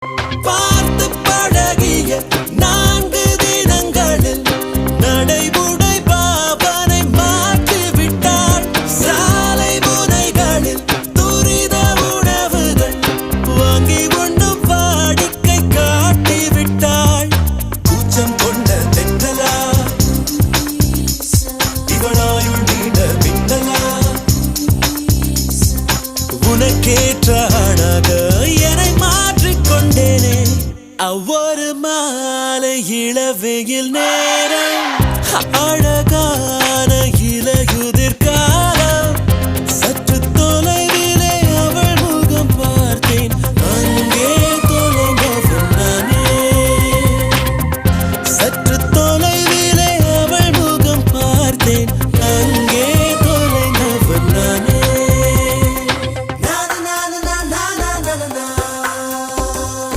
பார்த்து பழகிய 4 தினங்களில் நடைமுறை பாவனை மாற்றிவிட்டாள். சாலை முனைகளில் துரித உணவுகள் வாங்கி உண்ணும் வாடிக்கை காட்டிவிட்டாள். கூச்சம் கொண்ட தென்றலா இவளாயுள் நீண்ட பின்னலா உனக்கேற்ற அழக என்னை மாற்றிக்கொண்டேனே. ஒவ்வொரு மாலை இளவெயில் நேரம்